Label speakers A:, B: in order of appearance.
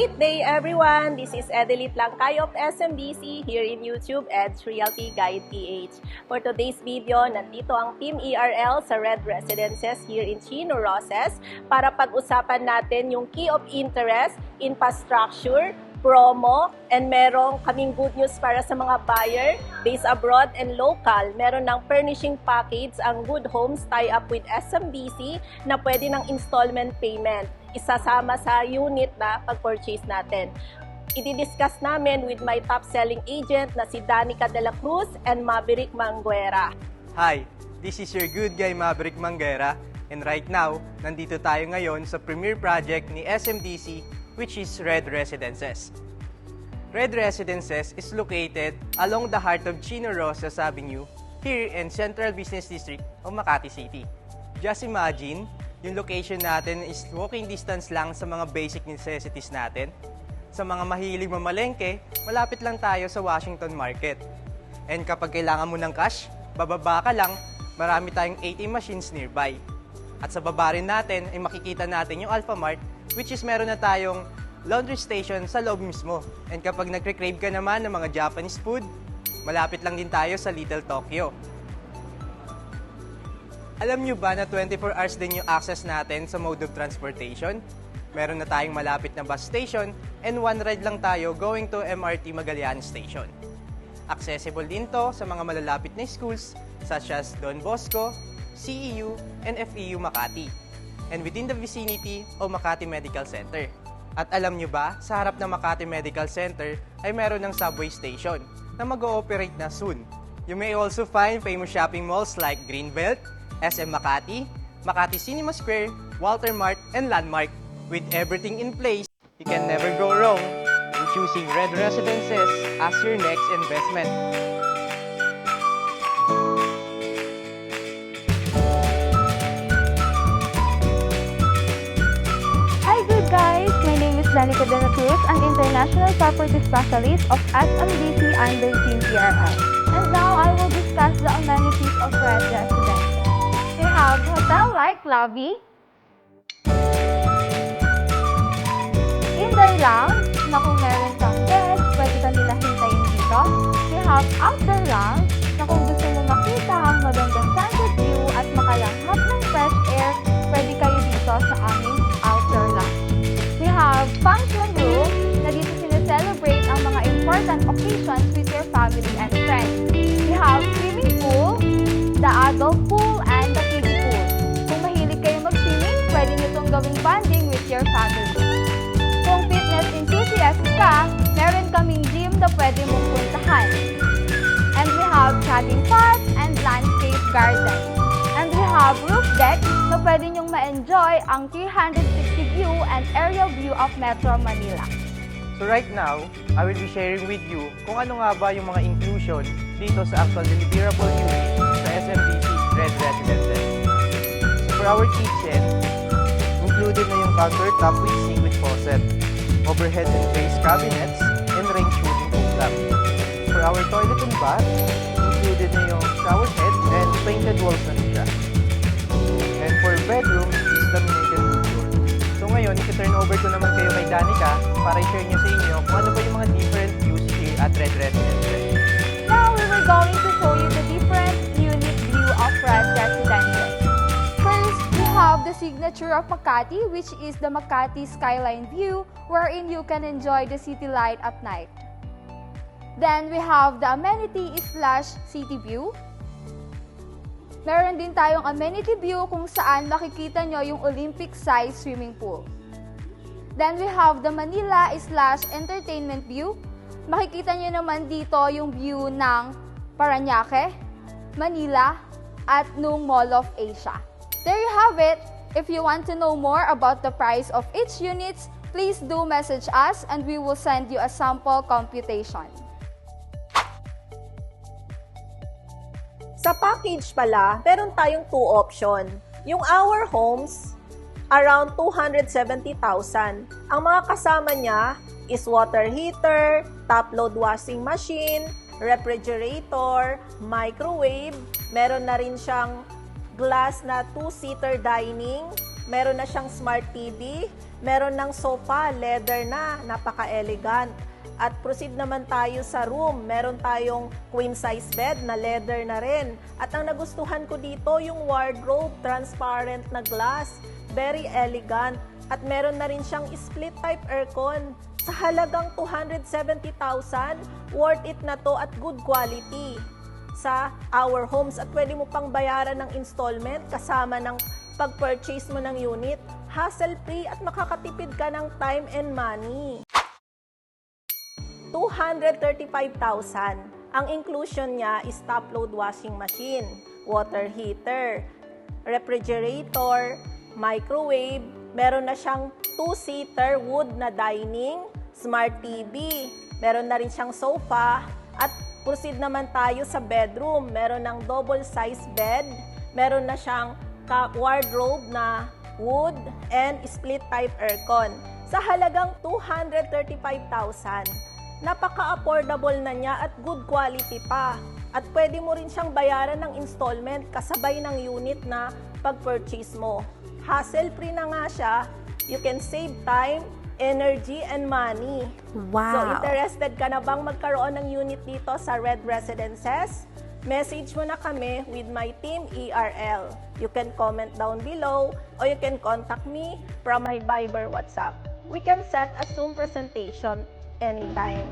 A: Great day, everyone! This is Edelit Langkay of SMBC here in YouTube Ed's Realty Guide PH. For today's video, nandito ang Team ERL sa Red Residences here in Chino Roces para pag-usapan natin yung key of interest, infrastructure, promo, and merong kaming good news para sa mga buyer based abroad and local. Meron ng furnishing package ang Good Homes tie-up with SMBC na pwede ng installment payment. Isasama sa unit na pag-purchase natin. I-discuss namin with my top-selling agent na si Danica De La Cruz and Maverick Manguera.
B: Hi, this is your good guy Maverick Manguera, and right now, nandito tayo ngayon sa premier project ni SMDC, which is Red Residences. Red Residences is located along the heart of Chino Roces Avenue here in Central Business District of Makati City. Just imagine, yung location natin is walking distance lang sa mga basic necessities natin. Sa mga mahilig mamalengke, malapit lang tayo sa Washington Market. And kapag kailangan mo ng cash, bababa ka lang, marami tayong ATM machines nearby. At sa baba rin natin ay makikita natin yung Alphamart, which is meron na tayong laundry station sa loob mismo. And kapag nagre-crave ka naman ng mga Japanese food, malapit lang din tayo sa Little Tokyo. Alam nyo ba na 24 hours din yung access natin sa mode of transportation? Meron na tayong malapit na bus station and one ride lang tayo going to MRT Magallanes Station. Accessible din to sa mga malalapit na schools such as Don Bosco, CEU, and FEU Makati, and within the vicinity of Makati Medical Center. At alam nyo ba, sa harap ng Makati Medical Center ay meron ng subway station na mag-ooperate na soon. You may also find famous shopping malls like Greenbelt, SM Makati, Makati Cinema Square, Walter Mart, and Landmark. With everything in place, you can never go wrong in choosing Red Residences as your next investment.
C: Hi good guys! My name is Danica De La Cruz, an international property specialist of SMBC under Team ERL. And now I will discuss the amenities of Red Residences. We have hotel-like lobby, indoor lounge na kung meron kang guest, pwede ka nila hintayin dito. We have outdoor lounge na kung gusto mo makita ang magandang sunset view at makalanghap ng fresh air, pwede kayo dito sa aming outdoor lounge. We have function room na dito sineselebrate ang mga important occasions with your family and friends. We have swimming pool, the adult pool, and the kiddie pool. Kung mahilig kayo mag-swimming, pwede nyo itong gawing bonding with your family. Kung fitness enthusiast ka, meron kaming gym na pwede mong puntahan. And we have jogging path and landscape garden. And we have roof deck na pwede nyong ma-enjoy ang 360 view and aerial view of Metro Manila.
B: So right now, I will be sharing with you kung ano nga ba yung mga inclusion dito sa actual deliverable unit sa SMBC Red Residences. So for our kitchen, included na yung countertop with sink with faucet, overhead and base cabinets, and range shooting cooktops. For our toilet and bath, included na yung shower head and painted walls na siya. And for bedroom, is laminated wood door. So ngayon, i-turn over ko naman kayo kay Danica para i-share niyo sa inyo kung ano ba yung mga different views here at Red Residences.
C: Now we were going to show you the different unit view of Red Residences. First, we have the signature of Makati, which is the Makati Skyline View, wherein you can enjoy the city light at night. Then we have the amenity/city view. Meron din tayong amenity view kung saan makikita nyo yung Olympic-size swimming pool. Then we have the Manila/entertainment view. Makikita nyo naman dito yung view ng Parañaque, Manila, at nung Mall of Asia. There you have it. If you want to know more about the price of each units, please do message us and we will send you a sample computation.
A: Sa package pala, meron tayong two option. Yung Our Homes, around 270,000. Ang mga kasama niya is water heater, top-load washing machine, refrigerator, microwave, meron na rin siyang glass na 2-seater dining, Meron na siyang smart TV, meron ng sofa, leather na, napaka-elegant. At proceed naman tayo sa room. Meron tayong queen size bed na leather na rin. At ang nagustuhan ko dito, yung wardrobe, transparent na glass, very elegant. At meron na rin siyang split type aircon. Sa halagang 270,000, worth it na to at good quality sa Our Homes. At pwede mo pang bayaran ng installment kasama ng pag-purchase mo ng unit. Hassle-free at makakatipid ka ng time and money. 235,000. Ang inclusion niya is top-load washing machine, water heater, refrigerator, microwave, meron na siyang 2-seater wood na dining, smart TV, meron na rin siyang sofa, at proceed naman tayo sa bedroom. Meron ng double size bed, meron na siyang wardrobe na wood, and split type aircon. Sa halagang 235,000, napaka-affordable na niya at good quality pa. At pwede mo rin siyang bayaran ng installment kasabay ng unit na pag-purchase mo. Hassle-free na nga siya. You can save time, energy, and money.
C: Wow!
A: So, interested ka na bang magkaroon ng unit dito sa Red Residences? Message mo na kami with my team ERL. You can comment down below or you can contact me from my Viber WhatsApp. We can set a Zoom presentation anytime.